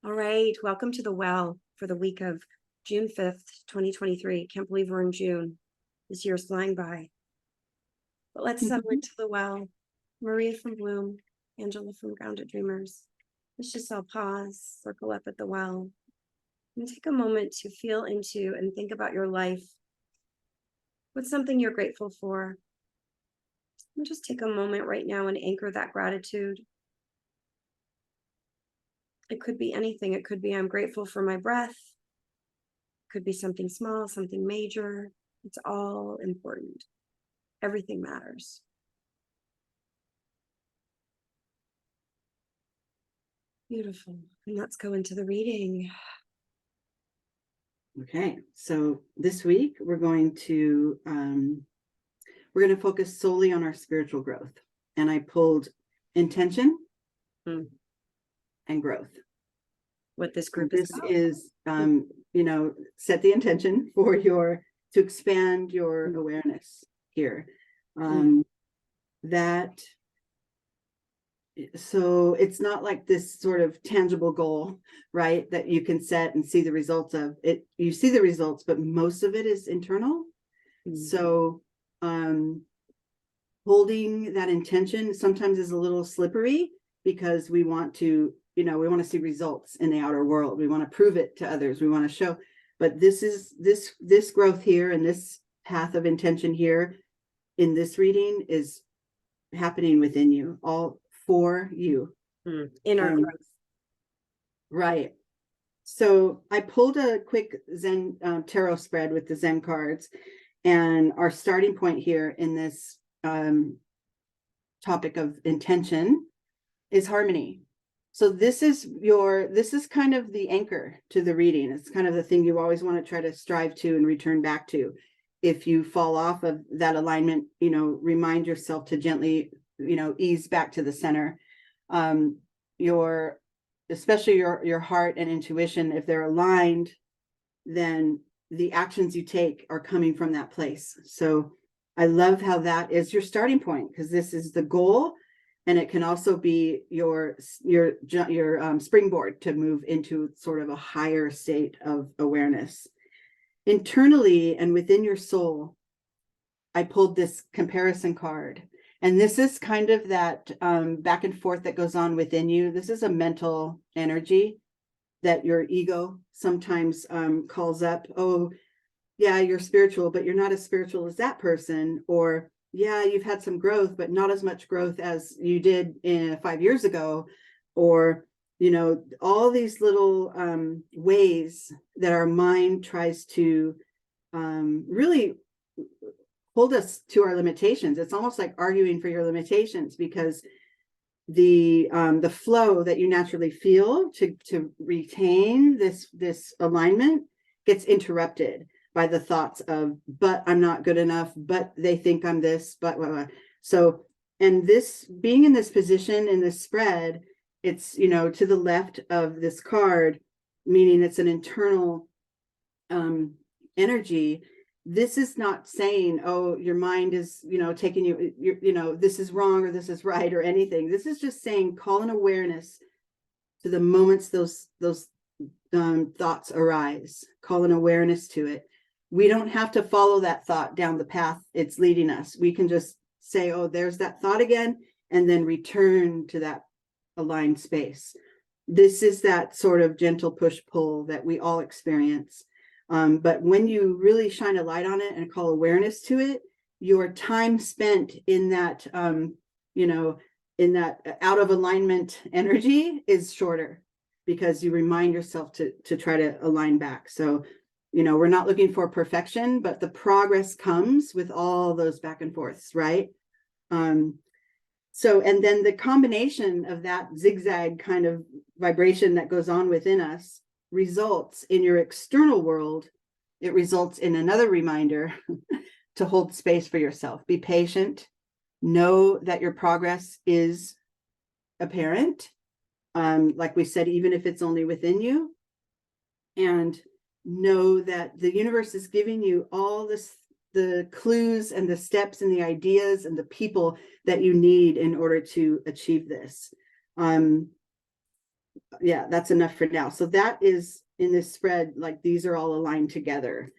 All right, welcome to the well for the week of June 5th, 2023. Can't believe we're in June. This year's flying by. But let's settle into the well. Maria from Bloom, Angela from Grounded Dreamers. Let's just all pause, circle up at the well, and take a moment to feel into and think about your life. What's something you're grateful for? And just take a moment right now and anchor that gratitude. It could be anything. It could be I'm grateful for my breath. It could be something small, something major. It's all important. Everything matters. Beautiful. And let's go into the reading. Okay, so this week we're going to focus solely on our spiritual growth, and I pulled intention and growth. What this group is set the intention for to expand your awareness here. So it's not like this sort of tangible goal, right, that you can set and see the results of it. You see the results, but most of it is internal. So holding that intention sometimes is a little slippery because we want to see results in the outer world. We want to prove it to others. We want to show, but this growth here and this path of intention here in this reading is happening within you, all for you. Inner growth. Right. So I pulled a quick Zen tarot spread with the Zen cards, and our starting point here in this topic of intention is harmony. So this is kind of the anchor to the reading. It's kind of the thing you always want to try to strive to and return back to. If you fall off of that alignment, remind yourself to gently, ease back to the center. Especially your heart and intuition, if they're aligned, then the actions you take are coming from that place. So I love how that is your starting point, because this is the goal. And it can also be your springboard to move into sort of a higher state of awareness. Internally and within your soul, I pulled this comparison card. And this is kind of that back and forth that goes on within you. This is a mental energy that your ego sometimes calls up. Oh, yeah, you're spiritual, but you're not as spiritual as that person. Or yeah, you've had some growth, but not as much growth as you did 5 years ago. Or, all these little ways that our mind tries to really hold us to our limitations. It's almost like arguing for your limitations, because the flow that you naturally feel to retain this alignment gets interrupted by the thoughts of, but I'm not good enough, but they think I'm this, but blah, blah. So, and this being in this position in this spread, it's, to the left of this card, meaning it's an internal energy. This is not saying, oh, your mind is, taking you, this is wrong or this is right or anything. This is just saying, call an awareness to the moments those thoughts arise. Call an awareness to it. We don't have to follow that thought down the path it's leading us. We can just say, oh, there's that thought again, and then return to that aligned space. This is that sort of gentle push-pull that we all experience. But when you really shine a light on it and call awareness to it, your time spent in that, in that out of alignment energy is shorter, because you remind yourself to try to align back. So, we're not looking for perfection, but the progress comes with all those back and forths, right? So, and then the combination of that zigzag kind of vibration that goes on within us results in your external world. It results in another reminder to hold space for yourself. Be patient. Know that your progress is apparent. Like we said, even if it's only within you. And know that the universe is giving you all the clues and the steps and the ideas and the people that you need in order to achieve this. yeah, that's enough for now. So that is in this spread, like these are all aligned together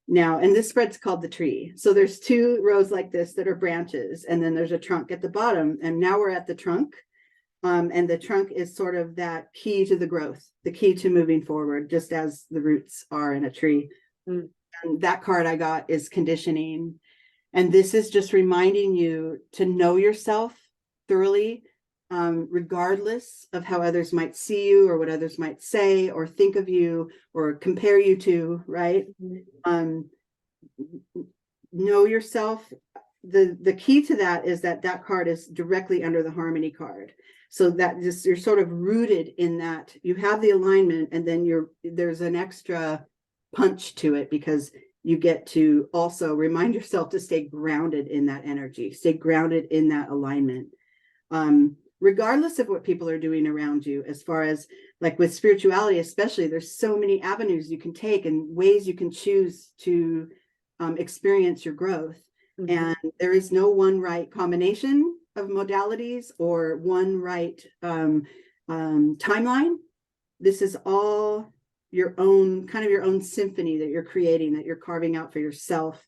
now. And this spread's called the tree. So there's 2 rows like this that are branches, and then there's a trunk at the bottom. And now we're at the trunk. And the trunk is sort of that key to the growth, the key to moving forward, just as the roots are in a tree. Mm. And that card I got is conditioning. And this is just reminding you to know yourself thoroughly, regardless of how others might see you or what others might say or think of you or compare you to, right? Know yourself. The key to that is that card is directly under the harmony card. So that just, you're sort of rooted in that. You have the alignment, and then there's an extra punch to it, because you get to also remind yourself to stay grounded in that energy, stay grounded in that alignment. Regardless of what people are doing around you, as far as like with spirituality, especially, there's so many avenues you can take and ways you can choose to experience your growth. Mm-hmm. And there is no one right combination of modalities or one right timeline. This is all your own, kind of your own symphony that you're creating, that you're carving out for yourself.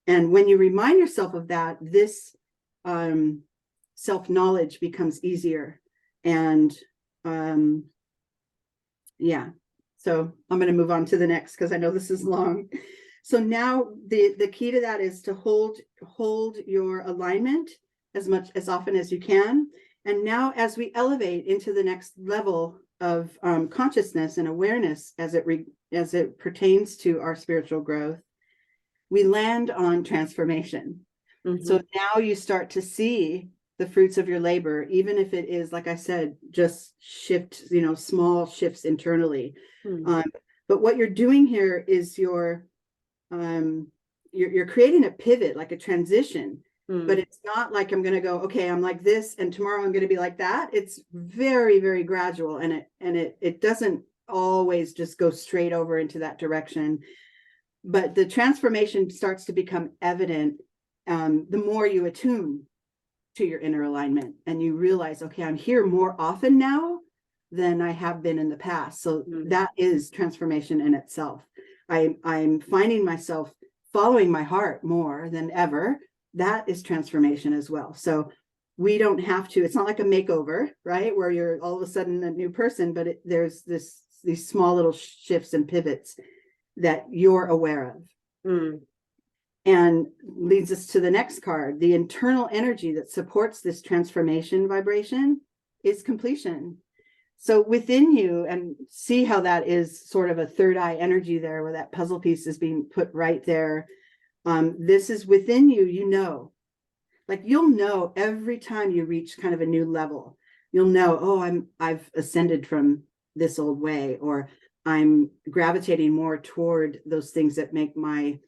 And when you remind yourself of that, this self-knowledge becomes easier. And yeah, so I'm going to move on to the next, because I know this is long. So now the key to that is to hold your alignment as often as you can. And now, as we elevate into the next level of consciousness and awareness, as it pertains to our spiritual growth, we land on transformation. Mm-hmm. So now you start to see the fruits of your labor, even if it is, like I said, just small shifts internally. Mm-hmm. But what you're doing here is you're creating a pivot, like a transition. Mm. But it's not like I'm going to go, okay, I'm like this, and tomorrow I'm going to be like that. It's very, very gradual, and it doesn't always just go straight over into that direction. But the transformation starts to become evident the more you attune to your inner alignment, and you realize, okay, I'm here more often now than I have been in the past. So that is transformation in itself. I'm finding myself following my heart more than ever. That is transformation as well. So we don't have to, it's not like a makeover, right? Where you're all of a sudden a new person, but there's these small little shifts and pivots that you're aware of. Mm. And leads us to the next card. The internal energy that supports this transformation vibration is completion. So within you, and see how that is sort of a third eye energy there, where that puzzle piece is being put right there. This is within you, like you'll know every time you reach kind of a new level, you'll know, oh, I've ascended from this old way, or I'm gravitating more toward those things that make my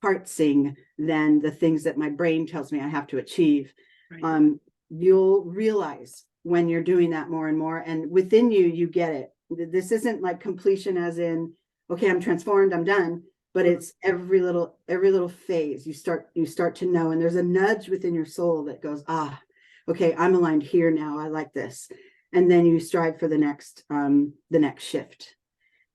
heart sing than the things that my brain tells me I have to achieve. Right. You'll realize when you're doing that more and more, and within you get it. This isn't like completion as in, okay, I'm transformed, I'm done, but it's every little phase you start to know, and there's a nudge within your soul that goes, okay, I'm aligned here now, I like this. And then you strive for the next shift.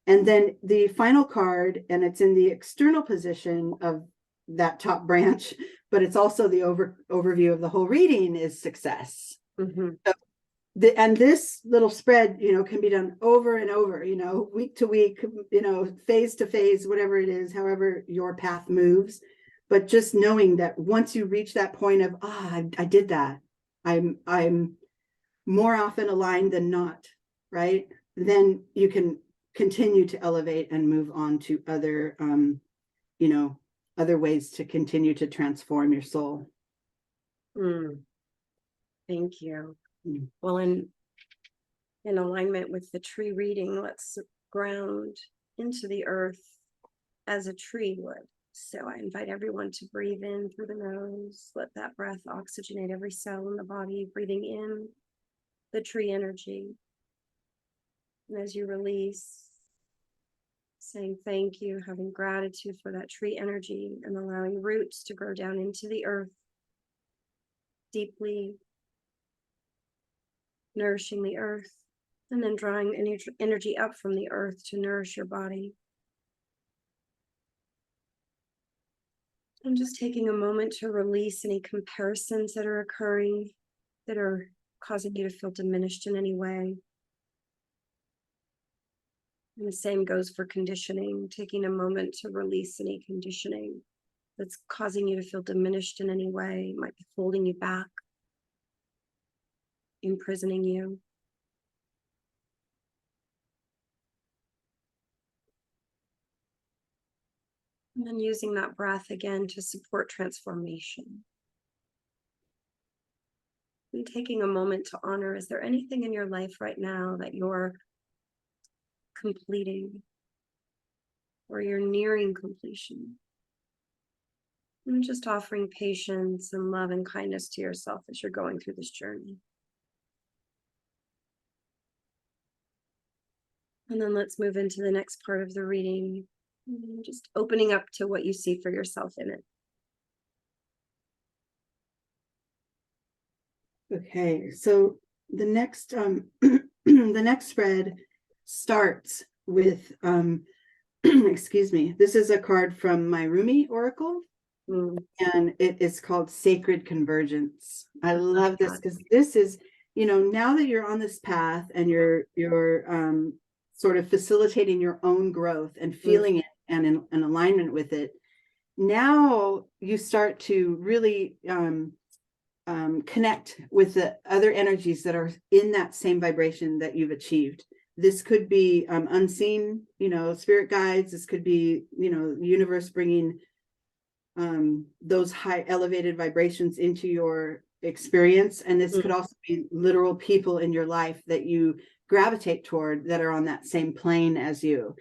And then the final card, and it's in the external position of that top branch, but it's also the overview of the whole reading, is success. Mm-hmm. So and this little spread, can be done over and over, week to week, phase to phase, whatever it is, however your path moves. But just knowing that once you reach that point of, I did that, I'm more often aligned than not, right? Then you can continue to elevate and move on to other, other ways to continue to transform your soul. Thank you. Well, in alignment with the tree reading, let's ground into the earth as a tree would. So I invite everyone to breathe in through the nose. Let that breath oxygenate every cell in the body, breathing in the tree energy. And as you release, saying thank you, having gratitude for that tree energy, and allowing roots to grow down into the earth deeply, nourishing the earth And then drawing energy up from the earth to nourish your body. And just taking a moment to release any comparisons that are occurring that are causing you to feel diminished in any way. And the same goes for conditioning, taking a moment to release any conditioning that's causing you to feel diminished in any way, might be holding you back, imprisoning you. And then using that breath again to support transformation. And taking a moment to honor, is there anything in your life right now that you're completing or you're nearing completion? And just offering patience and love and kindness to yourself as you're going through this journey. And then let's move into the next part of the reading, just opening up to what you see for yourself in it. Okay, so the next the next spread starts with excuse me, this is a card from my Rumi Oracle, and it is called Sacred Convergence. I love this because this is, now that you're on this path and you're sort of facilitating your own growth and feeling it and in alignment with it, now you start to really connect with the other energies that are in that same vibration that you've achieved. This could be unseen, spirit guides. This could be, the universe bringing those high elevated vibrations into your experience. And this could also be literal people in your life that you gravitate toward that are on that same plane as you.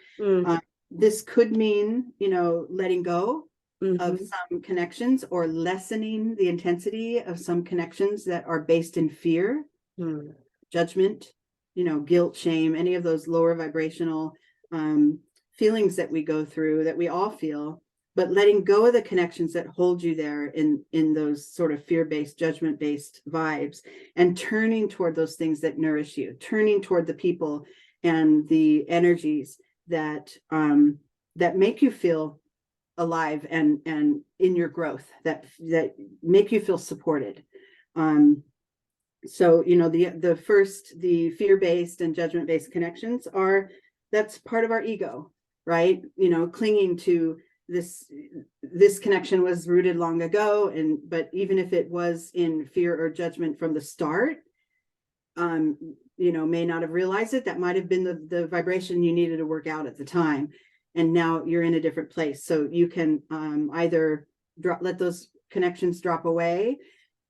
This could mean, letting go of some connections or lessening the intensity of some connections that are based in fear, judgment, guilt, shame, any of those lower vibrational feelings that we go through, that we all feel, but letting go of the connections that hold you there in those sort of fear-based, judgment-based vibes, and turning toward those things that nourish you, turning toward the people and the energies that that make you feel alive and in your growth, that make you feel supported. So the fear-based and judgment-based connections that's part of our ego, right? Clinging to this connection was rooted long ago, but even if it was in fear or judgment from the start, may not have realized it. That might have been the vibration you needed to work out at the time. And now you're in a different place. So you can either let those connections drop away.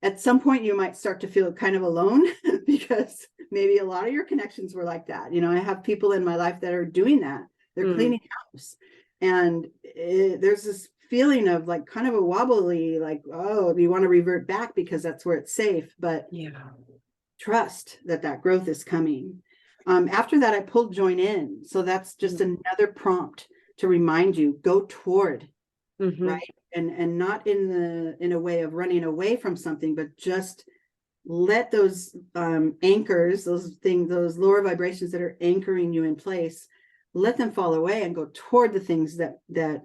At some point, you might start to feel kind of alone because maybe a lot of your connections were like that. I have people in my life that are doing that. They're cleaning house. And there's this feeling of like kind of a wobbly, like, oh, you want to revert back because that's where it's safe. But trust that growth is coming. After that, I pulled join in. So that's just another prompt to remind you, go toward, right? And not in a way of running away from something, but just let those anchors, those lower vibrations that are anchoring you in place, let them fall away and go toward the things that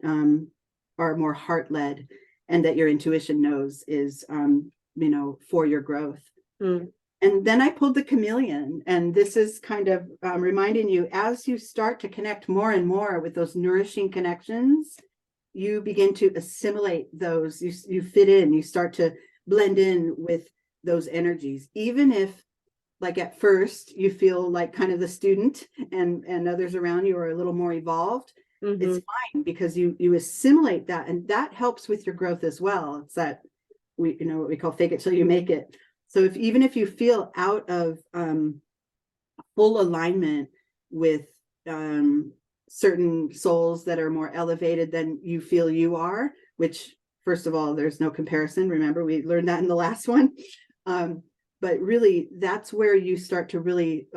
are more heart-led and that your intuition knows is, for your growth. And then I pulled the chameleon, and this is kind of reminding you, as you start to connect more and more with those nourishing connections, you begin to assimilate those, you fit in, you start to blend in with those energies, even if like at first you feel like kind of the student and others around you are a little more evolved. It's fine because you assimilate that, and that helps with your growth as well. It's that what we call fake it till you make it. So even if you feel out of full alignment with certain souls that are more elevated than you feel you are, which first of all, there's no comparison. Remember, we learned that in the last one. But really, that's where you start to really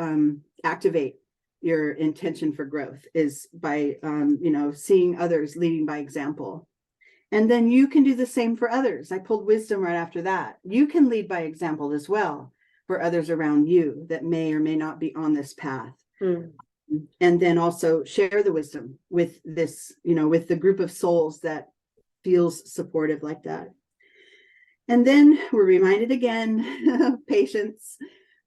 activate your intention for growth, is by seeing others, leading by example. And then you can do the same for others. I pulled wisdom right after that. You can lead by example as well, for others around you that may or may not be on this path. Mm. And then also share the wisdom with this, with the group of souls that feels supportive like that. And then we're reminded again, patience,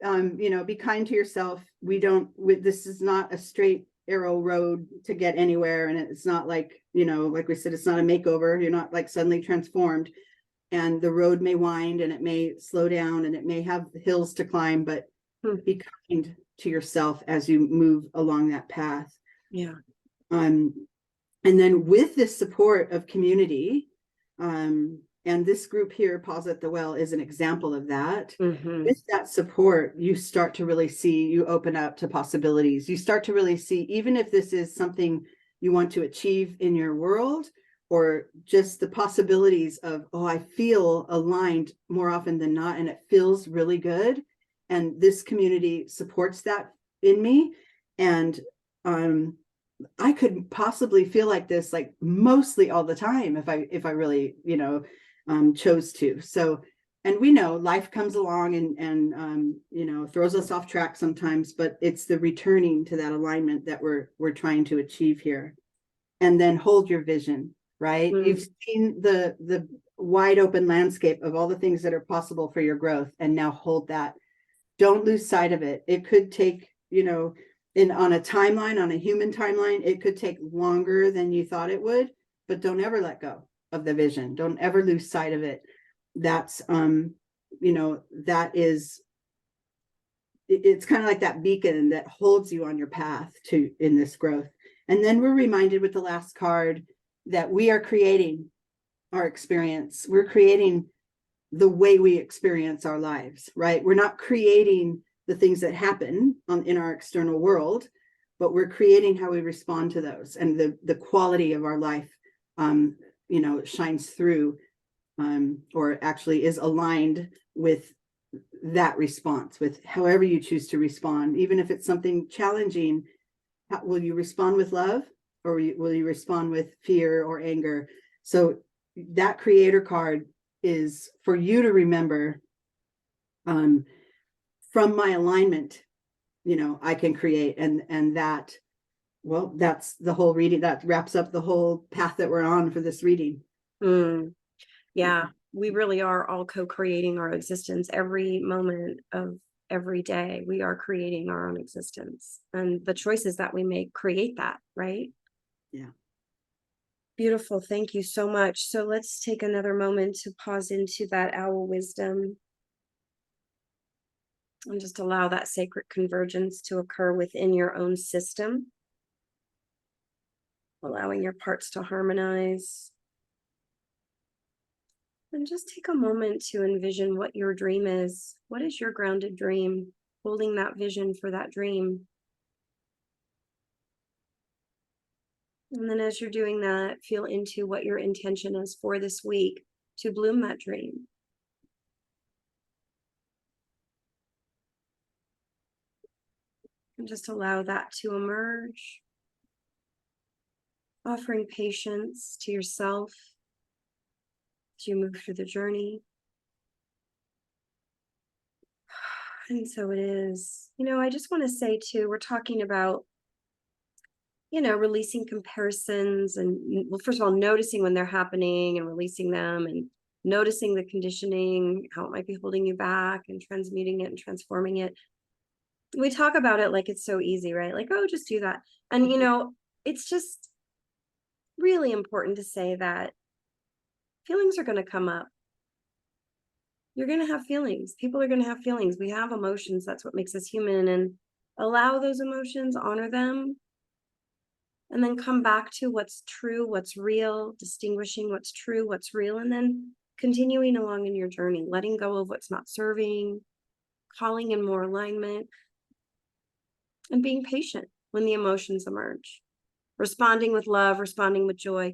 be kind to yourself. This is not a straight arrow road to get anywhere. And it's not like, like we said, it's not a makeover. You're not like suddenly transformed, and the road may wind and it may slow down and it may have hills to climb, but be kind to yourself as you move along that path. Yeah. And then with this support of community, and this group here, Pause at the Well, is an example of that. Mm-hmm. With that support, you start to really see, you open up to possibilities. You start to really see, even if this is something you want to achieve in your world, or just the possibilities of, oh, I feel aligned more often than not, and it feels really good. And this community supports that in me. And I could possibly feel like this, like mostly all the time, if I really, chose to. So, and we know life comes along and throws us off track sometimes, but it's the returning to that alignment that we're trying to achieve here. And then hold your vision, right? You've seen the wide open landscape of all the things that are possible for your growth, and now hold that. Don't lose sight of it. It could take, on a timeline, on a human timeline, it could take longer than you thought it would, but don't ever let go of the vision. Don't ever lose sight of it. That's, that is, it's kind of like that beacon that holds you on your path in this growth. And then we're reminded with the last card that we are creating our experience. We're creating the way we experience our lives, right? We're not creating the things that happen in our external world, but we're creating how we respond to those, and the quality of our life, shines through, or actually is aligned with that response, with however you choose to respond. Even if it's something challenging, will you respond with love, or will you respond with fear or anger? So that creator card is for you to remember, from my alignment, I can create, and that, well, that's the whole reading. That wraps up the whole path that we're on for this reading. Yeah, we really are all co-creating our existence every moment of every day. We are creating our own existence, and the choices that we make create that, right? Yeah. Beautiful. Thank you so much. So let's take another moment to pause into that owl wisdom and just allow that sacred convergence to occur within your own system, allowing your parts to harmonize. And just take a moment to envision what your dream is. What is your grounded dream? Holding that vision for that dream. And then as you're doing that, feel into what your intention is for this week to bloom that dream. And just allow that to emerge, offering patience to yourself as you move through the journey. And so it is. I just want to say too, we're talking about, releasing comparisons and, well, first of all, noticing when they're happening and releasing them, and noticing the conditioning, how it might be holding you back, and transmuting it and transforming it. We talk about it like it's so easy, right? Like, oh, just do that. And, it's just really important to say that feelings are going to come up. You're going to have feelings. People are going to have feelings. We have emotions. That's what makes us human. And allow those emotions, honor them, and then come back to what's true, what's real, distinguishing what's true, what's real, and then continuing along in your journey, letting go of what's not serving, calling in more alignment, and being patient when the emotions emerge. Responding with love, responding with joy.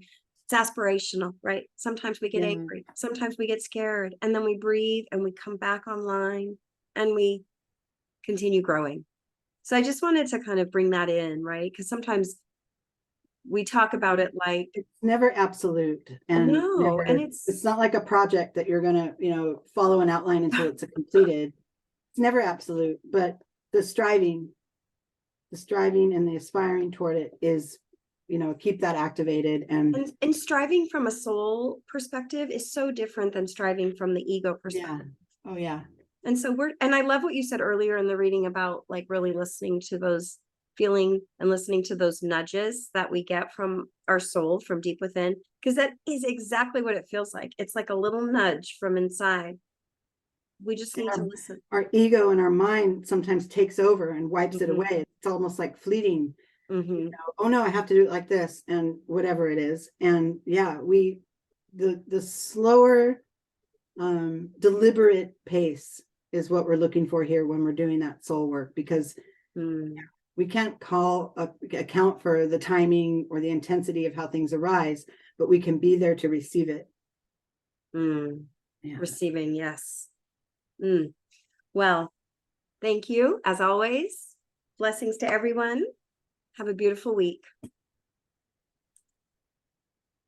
It's aspirational, right? Sometimes we get angry, sometimes we get scared, and then we breathe and we come back online and we continue growing. So I just wanted to kind of bring that in, right? Because sometimes we talk about it like it's never absolute, and and it's not like a project that you're gonna follow an outline until it's completed. It's never absolute, but the striving and the aspiring toward it is, keep that activated. And striving from a soul perspective is so different than striving from the ego perspective. Oh yeah. And so and I love what you said earlier in the reading about like really listening to those feeling and listening to those nudges that we get from our soul from deep within, because that is exactly what it feels like. It's like a little nudge from inside. We just need to listen. Our ego and our mind sometimes takes over and wipes it away. It's almost like fleeting. Oh no, I have to do it like this, and whatever it is. And yeah, the slower, deliberate pace is what we're looking for here when we're doing that soul work, because we can't account for the timing or the intensity of how things arise, but we can be there to receive it. Yeah. Receiving, yes. Well, thank you as always. Blessings to everyone. Have a beautiful week.